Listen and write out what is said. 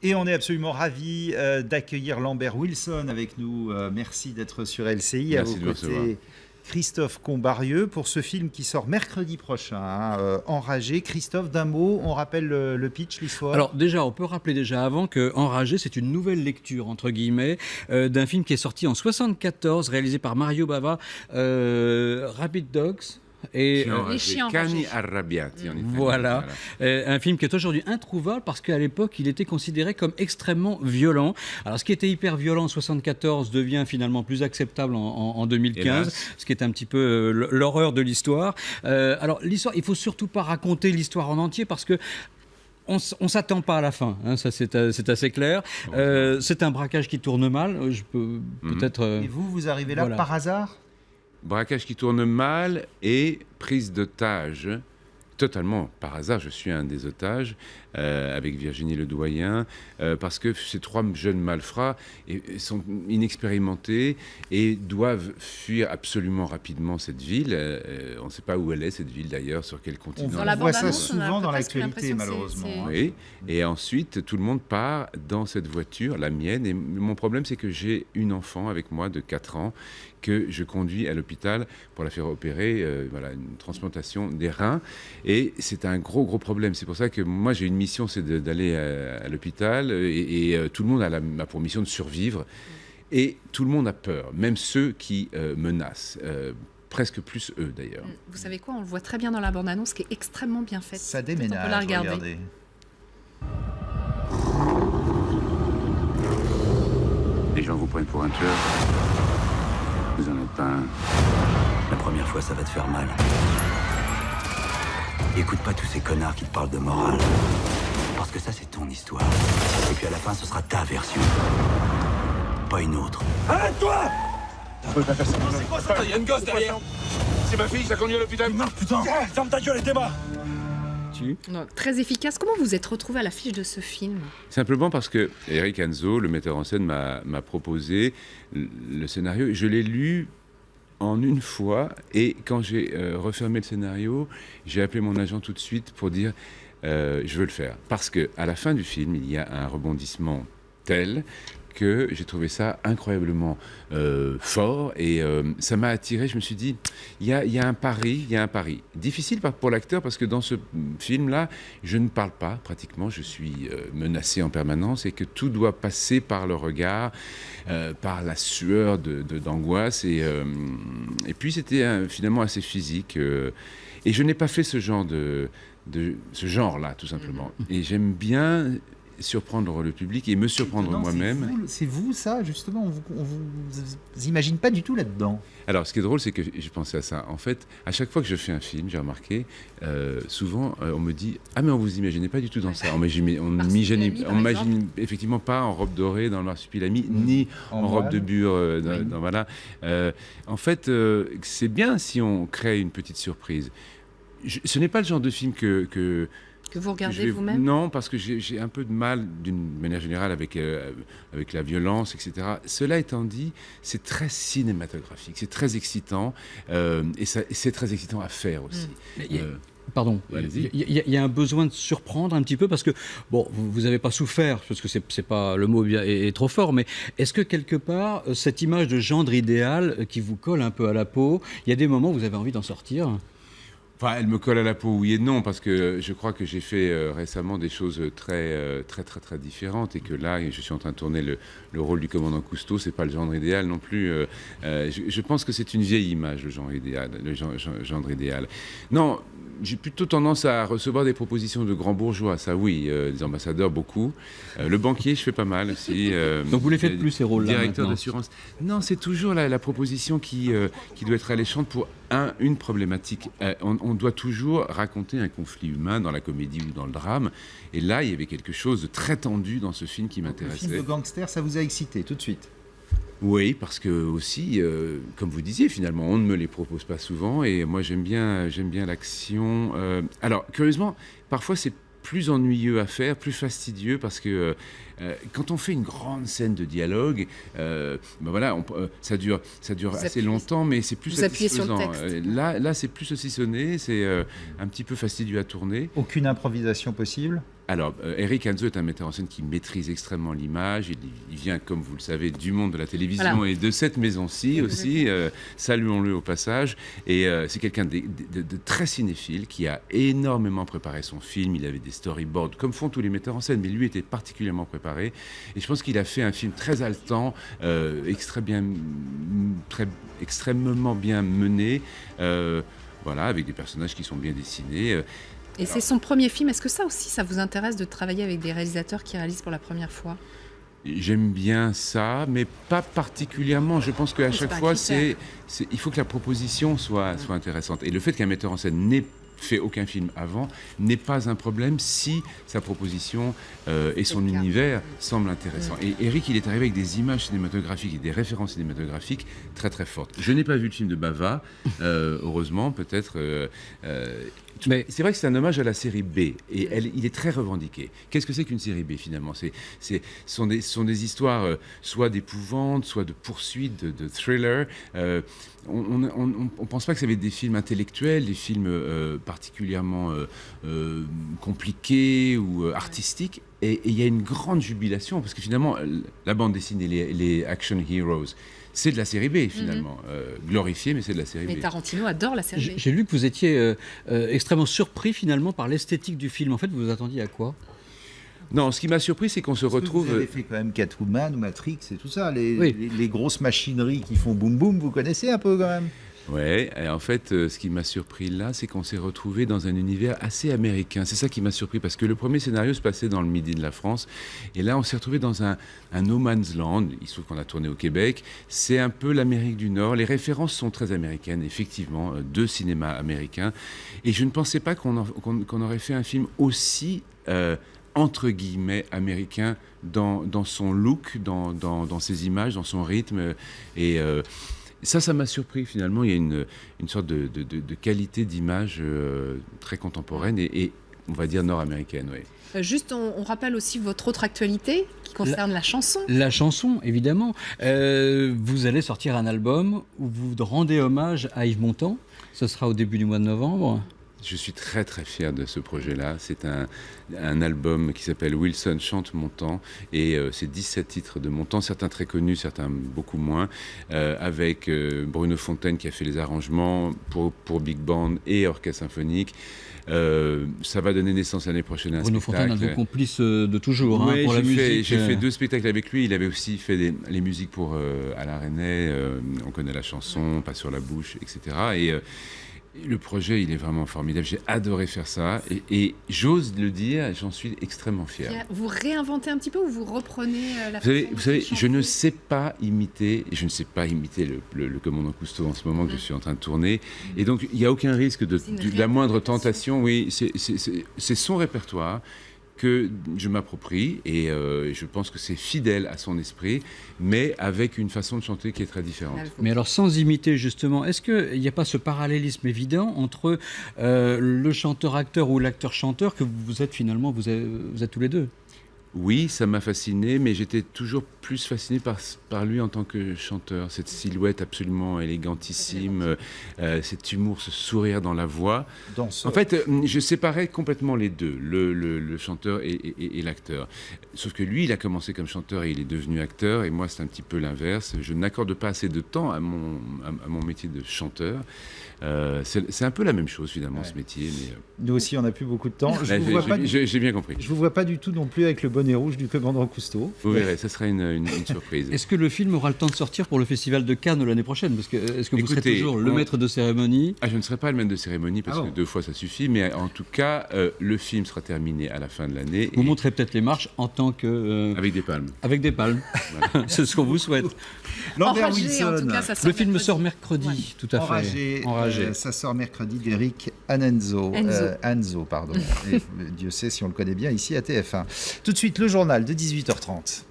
Et on est absolument ravis d'accueillir Lambert Wilson avec nous. Merci d'être sur LCI. Merci à vos de me recevoir. côtés, Christophe Combarieux pour ce film qui sort mercredi prochain, Enragé. Christophe, d'un mot, on rappelle le pitch, l'histoire. Alors déjà, on peut rappeler déjà avant que Enragé, c'est une nouvelle lecture, entre guillemets, d'un film qui est sorti en 1974, réalisé par Mario Bava, Rabid Dogs. Et Les chiens Cani enragés. arrabbiati, en Italie. voilà, un film qui est aujourd'hui introuvable parce qu'à l'époque, il était considéré comme extrêmement violent. Alors, ce qui était hyper violent en 1974 devient finalement plus acceptable en 2015, Hélas. ce qui est un petit peu l'horreur de l'histoire. Alors, l'histoire, il faut surtout pas raconter l'histoire en entier parce que on s'attend pas à la fin, hein, ça c'est assez clair. C'est un braquage qui tourne mal. Je peux peut-être. Et vous arrivez là voilà. par hasard? Braquage qui tourne mal et prise d'otage. Totalement par hasard, je suis un des otages avec Virginie Ledoyen parce que ces trois jeunes malfrats sont inexpérimentés et doivent fuir absolument rapidement cette ville. On ne sait pas où elle est, cette ville d'ailleurs, sur quel continent. Dans la voit ça bande-annonce, on a souvent dans presque l'actualité, l'impression que malheureusement. c'est- Oui, et ensuite tout le monde part dans cette voiture, la mienne, et mon problème c'est que j'ai une enfant avec moi de 4 ans que je conduis à l'hôpital pour la faire opérer, voilà, une transplantation des reins, et c'est un gros problème. C'est pour ça que moi j'ai une mission, c'est d'aller à l'hôpital, et tout le monde a pour mission de survivre, et tout le monde a peur, même ceux qui menacent. Presque plus eux d'ailleurs. Vous savez quoi, on le voit très bien dans la bande-annonce qui est extrêmement bien faite. Ça Peut-être déménage, on peut la regarder. regardez. Les gens vous prennent pour un tueur. Vous en êtes pas un. La première fois, ça va te faire mal. Écoute pas tous ces connards qui te parlent de morale. Parce que ça, c'est ton histoire. Et puis à la fin, ce sera ta version. Pas une autre. Arrête-toi! C'est quoi ça? Il y a une gosse derrière! C'est ma fille, je la conduis à l'hôpital! Non, putain! Ferme ta gueule et démarre! Non, très efficace. Comment vous êtes retrouvé à l'affiche de ce film? Simplement parce que Eric Anzo, le metteur en scène, m'a proposé le scénario. Je l'ai lu en une fois, et quand j'ai refermé le scénario, j'ai appelé mon agent tout de suite pour dire je veux le faire. Parce qu'à la fin du film, il y a un rebondissement tel que j'ai trouvé ça incroyablement fort, et ça m'a attiré. Je me suis dit, il y a un pari. Difficile pour l'acteur, parce que dans ce film-là, je ne parle pas pratiquement, je suis menacé en permanence, et que tout doit passer par le regard, par la sueur d'angoisse, et puis c'était finalement assez physique, et je n'ai pas fait ce genre ce genre-là, tout simplement. Et j'aime bien surprendre le public et me surprendre Non, moi-même. c'est vous, ça, justement, on vous imagine pas du tout là-dedans. Alors, ce qui est drôle, c'est que j'ai pensé à ça. En fait, à chaque fois que je fais un film, j'ai remarqué, souvent, on me dit « Ah, mais on vous imaginez pas du tout dans ça. » On Marsupilami, par m'imagine effectivement pas en robe dorée dans le marsupilami, ni en robe de bure. Voilà. En fait, c'est bien si on crée une petite surprise. Ce n'est pas le genre de film que vous regardez vous-même? Non, parce que j'ai un peu de mal, d'une manière générale, avec la violence, etc. Cela étant dit, c'est très cinématographique, c'est très excitant, et c'est très excitant à faire aussi. Pardon, Allez-y. il y a un besoin de surprendre un petit peu parce que, bon, vous n'avez pas souffert, parce que c'est pas, le mot est trop fort, mais est-ce que quelque part, cette image de gendre idéal qui vous colle un peu à la peau, il y a des moments où vous avez envie d'en sortir? Enfin, elle me colle à la peau, oui et non, parce que je crois que j'ai fait récemment des choses très différentes, et que là, je suis en train de tourner le rôle du commandant Cousteau. C'est pas le genre idéal non plus. Je pense que c'est une vieille image, le genre idéal, gendre idéal. Non, j'ai plutôt tendance à recevoir des propositions de grands bourgeois, ça oui, des ambassadeurs beaucoup. Le banquier, je fais pas mal aussi. Donc vous les faites plus, ces rôles-là, directeur maintenant? d'assurance. Non, c'est toujours la proposition qui doit être alléchante pour une problématique. On doit toujours raconter un conflit humain dans la comédie ou dans le drame. Et là, il y avait quelque chose de très tendu dans ce film qui Le m'intéressait. film de gangster, ça vous a excité tout de suite? Oui, parce que aussi, comme vous disiez, finalement, on ne me les propose pas souvent, et moi j'aime bien l'action. Alors, curieusement, parfois c'est plus ennuyeux à faire, plus fastidieux, parce que quand on fait une grande scène de dialogue, voilà, ça dure assez longtemps, mais c'est plus vous appuyez sur le satisfaisant. texte. Là, c'est plus saucissonné, c'est un petit peu fastidieux à tourner. Aucune improvisation possible? Alors, Eric Hanzo est un metteur en scène qui maîtrise extrêmement l'image. Il vient, comme vous le savez, du monde de la télévision et de cette maison-ci aussi. Saluons-le au passage. Et c'est quelqu'un de très cinéphile qui a énormément préparé son film. Il avait des storyboards, comme font tous les metteurs en scène, mais lui était particulièrement préparé. Et je pense qu'il a fait un film très haletant, extrêmement bien mené, avec des personnages qui sont bien dessinés. Et c'est son premier film. Est-ce que ça aussi, ça vous intéresse de travailler avec des réalisateurs qui réalisent pour la première fois ? J'aime bien ça, mais pas particulièrement. Je pense qu'à chaque fois, il faut que la proposition soit intéressante. Et le fait qu'un metteur en scène n'ait fait aucun film avant n'est pas un problème si sa proposition et son univers semblent intéressants. Et Eric, il est arrivé avec des images cinématographiques et des références cinématographiques très très fortes. Je n'ai pas vu le film de Bava, heureusement, peut-être. Mais c'est vrai que c'est un hommage à la série B et il est très revendiqué. Qu'est-ce que c'est qu'une série B finalement ? Ce sont des histoires soit d'épouvante, soit de poursuite, de thriller. On ne pense pas que ça va être des films intellectuels, des films particulièrement compliqués ou artistiques. Et il y a une grande jubilation parce que finalement, la bande dessinée, les action heroes, c'est de la série B finalement, glorifié, mais c'est de la série B. Mais Tarantino adore la série B. J'ai lu que vous étiez extrêmement surpris finalement par l'esthétique du film. En fait, vous vous attendiez à quoi ? Non, ce qui m'a surpris, c'est qu'on se retrouve... Vous avez fait quand même Catwoman ou Matrix et tout ça, les grosses machineries qui font boum boum, vous connaissez un peu quand même ? Ouais, et en fait, ce qui m'a surpris là, c'est qu'on s'est retrouvé dans un univers assez américain. C'est ça qui m'a surpris, parce que le premier scénario se passait dans le midi de la France, et là, on s'est retrouvé dans un no man's land. Il se trouve qu'on a tourné au Québec. C'est un peu l'Amérique du Nord. Les références sont très américaines, effectivement, de cinéma américain. Et je ne pensais pas qu'on aurait fait un film aussi... entre guillemets, américain dans son look, dans ses images, dans son rythme. Et ça m'a surpris finalement. Il y a une sorte de qualité d'image très contemporaine et on va dire nord-américaine. Oui. Juste, on rappelle aussi votre autre actualité qui concerne la chanson. La chanson, évidemment. Vous allez sortir un album où vous rendez hommage à Yves Montand. Ce sera au début du mois de novembre. Je suis très très fier de ce projet-là. C'est un album qui s'appelle Wilson chante Montand et c'est 17 titres de Montand, certains très connus, certains beaucoup moins, avec Bruno Fontaine qui a fait les arrangements pour Big Band et Orchestre Symphonique. Ça va donner naissance l'année prochaine à un Bruno spectacle. Fontaine, un de vos complices de toujours pour la musique. J'ai fait 2 spectacles avec lui. Il avait aussi fait les musiques pour Alain Resnais, On connaît la chanson, Pas sur la bouche, etc. Et le projet, il est vraiment formidable. J'ai adoré faire ça. Et j'ose le dire, j'en suis extrêmement fier. Vous réinventez un petit peu ou vous reprenez la façon Vous savez, je ne sais pas imiter le commandant Cousteau en ce moment que je suis en train de tourner. Et donc, il n'y a aucun risque de la moindre tentation. Oui, c'est son répertoire que je m'approprie et je pense que c'est fidèle à son esprit, mais avec une façon de chanter qui est très différente. Mais alors sans imiter justement, est-ce qu'il n'y a pas ce parallélisme évident entre le chanteur-acteur ou l'acteur-chanteur que vous êtes finalement, vous êtes tous les deux ? Oui, ça m'a fasciné, mais j'étais toujours plus fasciné par lui en tant que chanteur. Cette silhouette absolument élégantissime, cet humour, ce sourire dans la voix. En fait, je séparais complètement les deux, le chanteur et l'acteur. Sauf que lui, il a commencé comme chanteur et il est devenu acteur, et moi, c'est un petit peu l'inverse. Je n'accorde pas assez de temps à mon métier de chanteur. C'est un peu la même chose finalement, ce métier. Mais nous aussi, on n'a plus beaucoup de temps. J'ai bien compris. Je vous vois pas du tout non plus avec le bonnet rouge du commandant Cousteau. Vous verrez, ça sera une surprise. Est-ce que le film aura le temps de sortir pour le festival de Cannes l'année prochaine ? Parce que est-ce que vous serez toujours le maître de cérémonie ? Je ne serai pas le maître de cérémonie parce que 2 fois ça suffit, mais en tout cas, le film sera terminé à la fin de l'année. Vous montrez peut-être les marches en tant que avec des palmes. Avec des palmes. Voilà. C'est ce qu'on vous souhaite. Lambert Enragé, Wilson. en tout cas, ça sort le film mercredi. sort mercredi, tout à fait. Enragé. Ça sort mercredi d'Eric Hanzo. Hanzo, pardon. Et Dieu sait si on le connaît bien ici à TF1. Tout de suite, le journal de 18h30.